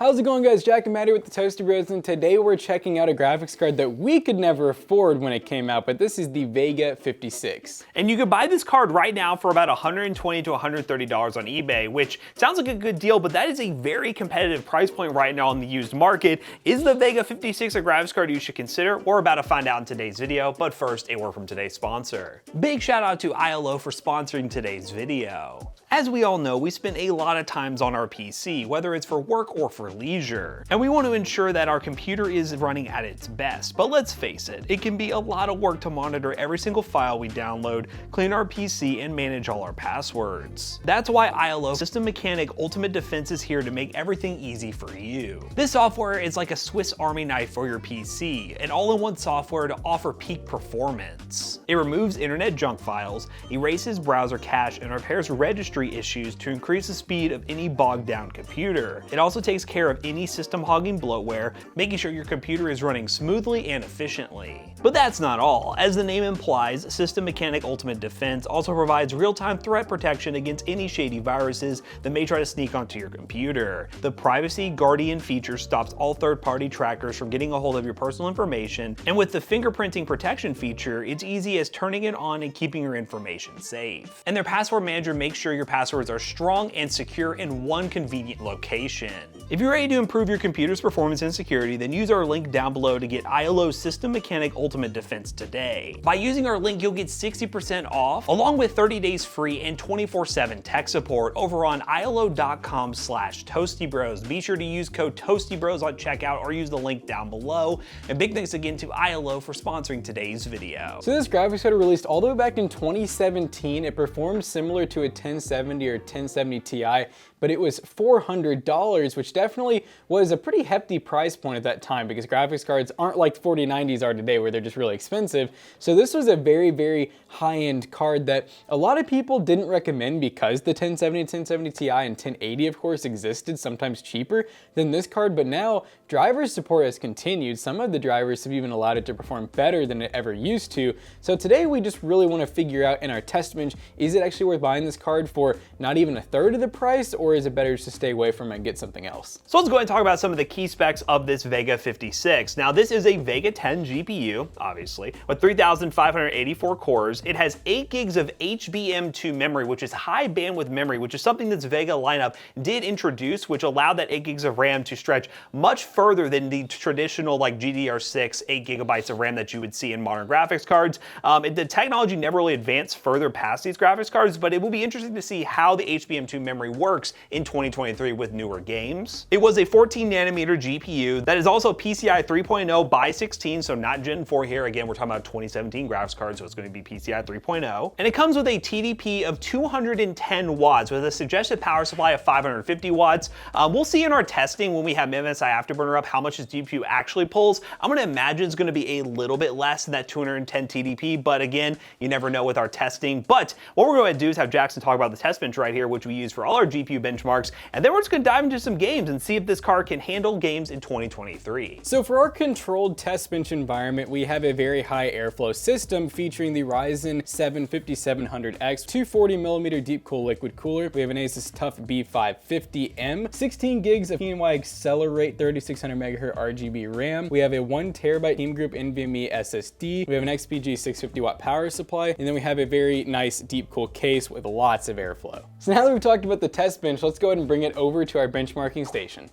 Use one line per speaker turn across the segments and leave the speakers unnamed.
How's it going, guys? Jack and Maddie with the Toasty Bros, and today we're checking out a graphics card that we could never afford when it came out, but this is the Vega 56.
And you could buy this card right now for about $120 to $130 on eBay, which sounds like a good deal, but that is a very competitive price point right now on the used market. Is the Vega 56 a graphics card you should consider? We're about to find out in today's video, but first, a word from today's sponsor. Big shout out to ILO for sponsoring today's video. As we all know, we spend a lot of times on our PC, whether it's for work or for leisure, and we want to ensure that our computer is running at its best. But let's face it, it can be a lot of work to monitor every single file we download, clean our PC, and manage all our passwords. That's why ILO System Mechanic Ultimate Defense is here to make everything easy for you. This software is like a Swiss Army knife for your PC, an all-in-one software to offer peak performance. It removes internet junk files, erases browser cache, and repairs registry issues to increase the speed of any bogged down computer. It also takes care of any system hogging bloatware, making sure your computer is running smoothly and efficiently. But that's not all. As the name implies, System Mechanic Ultimate Defense also provides real-time threat protection against any shady viruses that may try to sneak onto your computer. The Privacy Guardian feature stops all third-party trackers from getting a hold of your personal information, and with the fingerprinting protection feature, it's easy as turning it on and keeping your information safe. And their password manager makes sure your passwords are strong and secure in one convenient location. If you're ready to improve your computer's performance and security, then use our link down below to get ILO's System Mechanic Ultimate Defense today. By using our link, you'll get 60% off, along with 30 days free and 24/7 tech support over on ilo.com/toastybros. Be sure to use code TOASTYBROS on checkout or use the link down below. And big thanks again to ILO for sponsoring today's video.
So this graphics card released all the way back in 2017. It performed similar to a 1070 or 1070 Ti, but it was $400, which definitely was a pretty hefty price point at that time because graphics cards aren't like 4090s are today where they're just really expensive. So this was a very, very high-end card that a lot of people didn't recommend because the 1070, 1070 Ti and 1080 of course existed, sometimes cheaper than this card, but now driver support has continued. Some of the drivers have even allowed it to perform better than it ever used to. So today we just really want to figure out in our test bench, is it actually worth buying this card for not even a third of the price, or is it better just to stay away from it and get something else?
So let's go ahead and talk about some of the key specs of this Vega 56. Now this is a Vega 10 GPU, obviously, with 3,584 cores. It has 8 gigs of HBM2 memory, which is high bandwidth memory, which is something this Vega lineup did introduce, which allowed that 8 gigs of RAM to stretch much further than the traditional like GDDR6 8 gigabytes of RAM that you would see in modern graphics cards. The technology never really advanced further past these graphics cards, but it will be interesting to see how the HBM2 memory works in 2023 with newer games. It was a 14 nanometer GPU that is also PCI 3.0 by 16, so not Gen 4 here. Again, we're talking about 2017 graphics cards, so it's going to be PCI 3.0. And it comes with a TDP of 210 watts with a suggested power supply of 550 watts. We'll see in our testing when we have MSI Afterburner up how much this GPU actually pulls. I'm going to imagine it's going to be a little bit less than that 210 TDP, but again, you never know with our testing. But what we're going to do is have Jackson talk about the test bench right here, which we use for all our GPU benchmarks, and then we're just going to dive into some games and see if this card can handle games in 2023.
So for our controlled test bench environment, we have a very high airflow system featuring the Ryzen 7 5700X 240mm deep cool liquid cooler. We have an Asus TUF B550M, 16 gigs of PNY Accelerate 3600 MHz RGB RAM. We have a 1TB Team Group NVMe SSD. We have an XPG 650 watt power supply, and then we have a very nice deep cool case with lots of airflow. So now that we've talked about the test bench, let's go ahead and bring it over to our benchmarking station.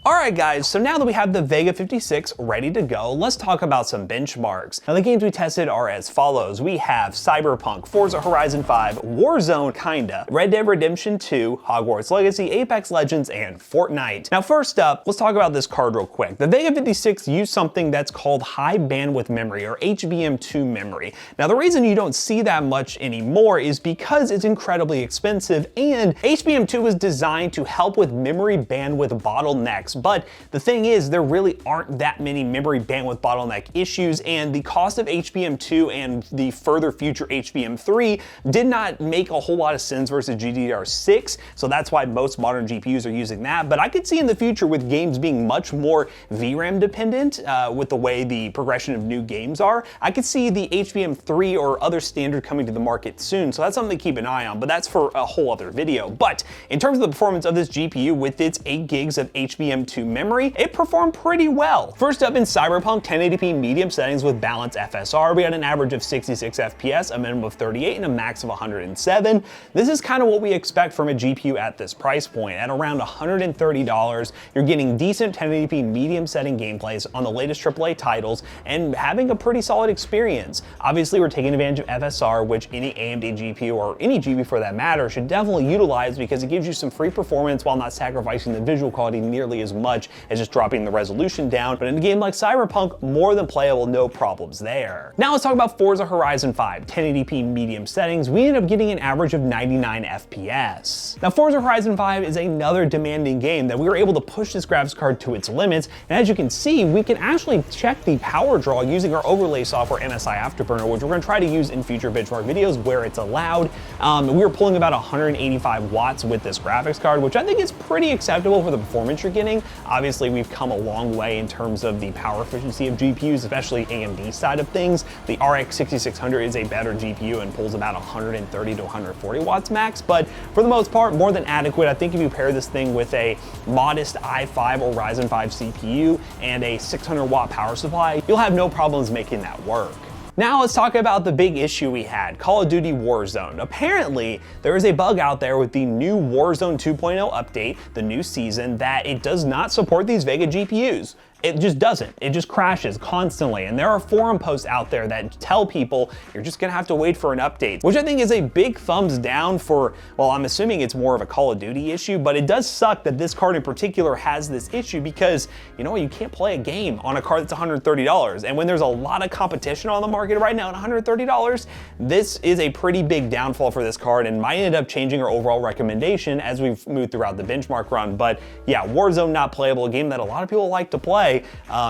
Alright guys, so now that we have the Vega 56 ready to go, let's talk about some benchmarks. Now the games we tested are as follows. We have Cyberpunk, Forza Horizon 5, Warzone kinda, Red Dead Redemption 2, Hogwarts Legacy, Apex Legends, and Fortnite. Now first up, let's talk about this card real quick. The Vega 56 used something that's called high bandwidth memory, or HBM2 memory. Now the reason you don't see that much anymore is because it's incredibly expensive, and HBM2 was designed to help with memory bandwidth bottlenecks. But the thing is, there really aren't that many memory bandwidth bottleneck issues, and the cost of HBM2 and the further future HBM3 did not make a whole lot of sense versus GDDR6, so that's why most modern GPUs are using that. But I could see in the future with games being much more VRAM dependent with the way the progression of new games are, I could see the HBM3 or other standard coming to the market soon, so that's something to keep an eye on, but that's for a whole other video. But in terms of the performance of this GPU with its 8 gigs of HBM into memory, it performed pretty well. First up in Cyberpunk 1080p medium settings with balanced FSR, we had an average of 66 FPS, a minimum of 38, and a max of 107. This is kind of what we expect from a GPU at this price point. At around $130, you're getting decent 1080p medium setting gameplays on the latest AAA titles and having a pretty solid experience. Obviously, we're taking advantage of FSR, which any AMD GPU or any GPU for that matter should definitely utilize because it gives you some free performance while not sacrificing the visual quality nearly as much as just dropping the resolution down. But in a game like Cyberpunk, more than playable, no problems there. Now let's talk about Forza Horizon 5, 1080p medium settings. We ended up getting an average of 99 FPS. Now Forza Horizon 5 is another demanding game that we were able to push this graphics card to its limits, and as you can see, we can actually check the power draw using our overlay software MSI Afterburner, which we're going to try to use in future benchmark videos where it's allowed. We were pulling about 185 watts with this graphics card, which I think is pretty acceptable for the performance you're getting. Obviously, we've come a long way in terms of the power efficiency of GPUs, especially AMD side of things. The RX 6600 is a better GPU and pulls about 130 to 140 watts max, but for the most part, more than adequate. I think if you pair this thing with a modest i5 or Ryzen 5 CPU and a 600 watt power supply, you'll have no problems making that work. Now let's talk about the big issue we had, Call of Duty Warzone. Apparently, there is a bug out there with the new Warzone 2.0 update, the new season, that it does not support these Vega GPUs. It just doesn't. It just crashes constantly. And there are forum posts out there that tell people you're just gonna have to wait for an update, which I think is a big thumbs down for, well, I'm assuming it's more of a Call of Duty issue, but it does suck that this card in particular has this issue because, you know, you can't play a game on a card that's $130. And when there's a lot of competition on the market right now at $130, this is a pretty big downfall for this card and might end up changing our overall recommendation as we've moved throughout the benchmark run. But yeah, Warzone not playable, a game that a lot of people like to play,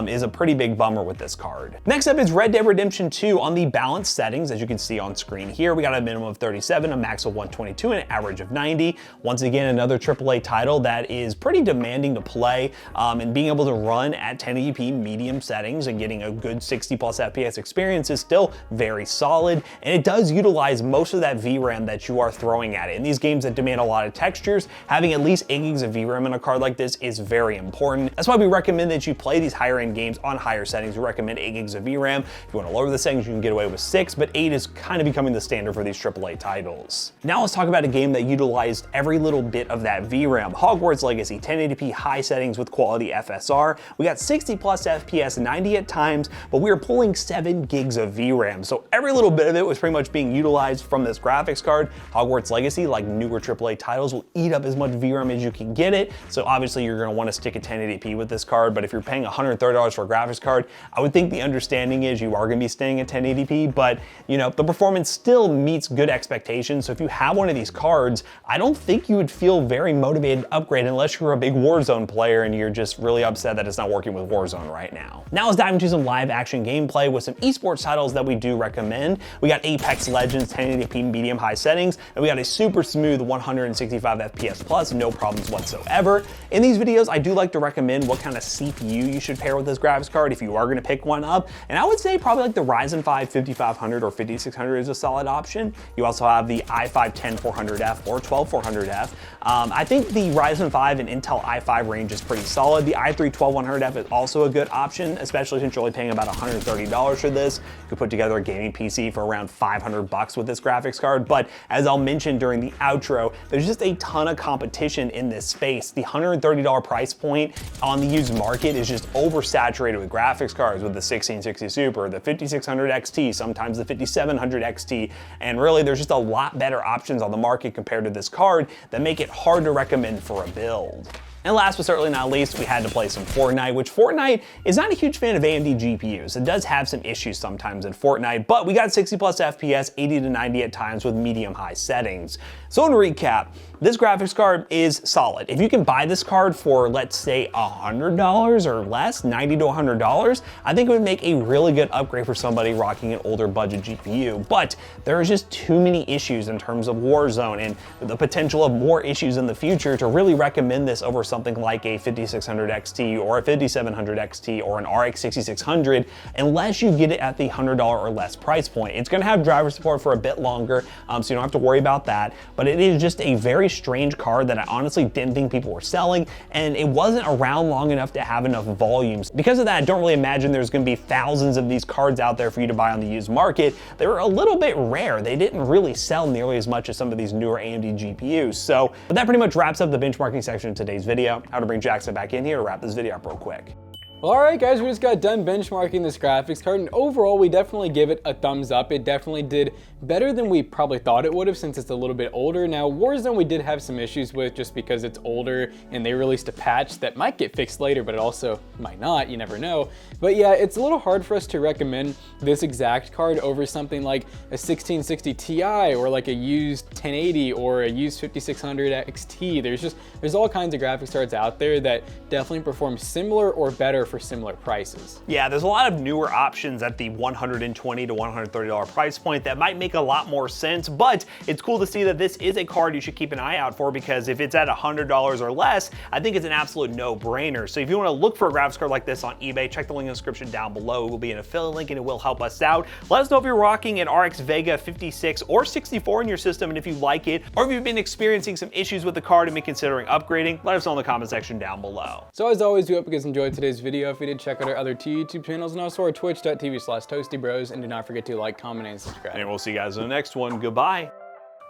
is a pretty big bummer with this card. Next up is Red Dead Redemption 2 on the balanced settings. As you can see on screen here, we got a minimum of 37, a max of 122, and an average of 90. Once again, another AAA title that is pretty demanding to play, and being able to run at 1080p medium settings and getting a good 60 plus FPS experience is still very solid, and it does utilize most of that VRAM that you are throwing at it. In these games that demand a lot of textures, having at least 8 gigs of VRAM in a card like this is very important. That's why we recommend that you play these higher end games on higher settings. We recommend 8 gigs of VRAM. If you want to lower the settings, you can get away with 6, but 8 is kind of becoming the standard for these AAA titles. Now let's talk about a game that utilized every little bit of that VRAM. Hogwarts Legacy, 1080p high settings with quality FSR. We got 60 plus FPS, 90 at times, but we were pulling 7 gigs of VRAM. So every little bit of it was pretty much being utilized from this graphics card. Hogwarts Legacy, like newer AAA titles, will eat up as much VRAM as you can get it. So obviously you're going to want to stick at 1080p with this card, but if you're paying $130 for a graphics card, I would think the understanding is you are going to be staying at 1080p, but you know, the performance still meets good expectations. So if you have one of these cards, I don't think you would feel very motivated to upgrade unless you're a big Warzone player and you're just really upset that it's not working with Warzone right now. Now let's dive into some live action gameplay with some esports titles that we do recommend. We got Apex Legends 1080p medium high settings, and we got a super smooth 165 FPS plus, no problems whatsoever. In these videos, I do like to recommend what kind of CPU you should pair with this graphics card if you are going to pick one up, and I would say probably like the Ryzen 5 5500 or 5600 is a solid option. You also have the i5 10400F or 12400F. I think the Ryzen 5 and Intel i5 range is pretty solid. The i3 12100F is also a good option, especially since you're only paying about $130 for this. You could put together a gaming PC for around $500 with this graphics card, but as I'll mention during the outro, there's just a ton of competition in this space. The $130 price point on the used market is just oversaturated with graphics cards, with the 1660 Super, the 5600 XT, sometimes the 5700 XT, and really there's just a lot better options on the market compared to this card that make it hard to recommend for a build. And last but certainly not least, we had to play some Fortnite, which Fortnite is not a huge fan of AMD GPUs. It does have some issues sometimes in Fortnite, but we got 60 plus FPS, 80 to 90 at times with medium high settings. So in recap, this graphics card is solid. If you can buy this card for, let's say, $100 or less, $90 to $100, I think it would make a really good upgrade for somebody rocking an older budget GPU. But there is just too many issues in terms of Warzone and the potential of more issues in the future to really recommend this over something like a 5600 XT or a 5700 XT or an RX 6600 unless you get it at the $100 or less price point. It's gonna have driver support for a bit longer, so you don't have to worry about that, but it is just a very strange card that I honestly didn't think people were selling, and it wasn't around long enough to have enough volumes. Because of that, I don't really imagine there's gonna be thousands of these cards out there for you to buy on the used market. They were a little bit rare. They didn't really sell nearly as much as some of these newer AMD GPUs. So, but that pretty much wraps up the benchmarking section of today's video. How to bring Jackson back in here to wrap this video up real quick.
Alright guys, we just got done benchmarking this graphics card, and overall we definitely give it a thumbs up. It definitely did better than we probably thought it would have, since it's a little bit older. Now Warzone we did have some issues with just because it's older and they released a patch that might get fixed later, but it also might not, you never know. But yeah, it's a little hard for us to recommend this exact card over something like a 1660 Ti or like a used 1080 or a used 5600 XT. There's all kinds of graphics cards out there that definitely perform similar or better for similar prices.
Yeah, there's a lot of newer options at the $120 to $130 price point that might make a lot more sense, but it's cool to see that this is a card you should keep an eye out for, because if it's at $100 or less, I think it's an absolute no-brainer. So if you want to look for a graphics card like this on eBay, check the link in the description down below. It will be an affiliate link and it will help us out. Let us know if you're rocking an RX Vega 56 or 64 in your system and if you like it, or if you've been experiencing some issues with the card and been considering upgrading. Let us know in the comment section down below.
So as always, we hope you guys enjoyed today's video. If you did, check out our other two YouTube channels and also our twitch.tv/toastybros, and do not forget to like, comment, and subscribe.
And we'll see you guys in the next one. Goodbye.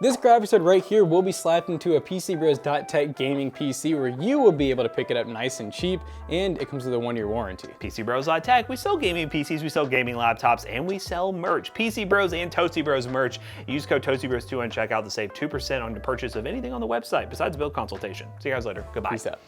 This graphics card right here will be slapped into a PCBros.tech gaming PC, where you will be able to pick it up nice and cheap, and it comes with a 1-year warranty.
PCBros.tech, we sell gaming PCs, we sell gaming laptops, and we sell merch. PC Bros and Toasty Bros merch. Use code ToastyBros2 on checkout to save 2% on the purchase of anything on the website besides a bill consultation. See you guys later. Goodbye.
Peace out.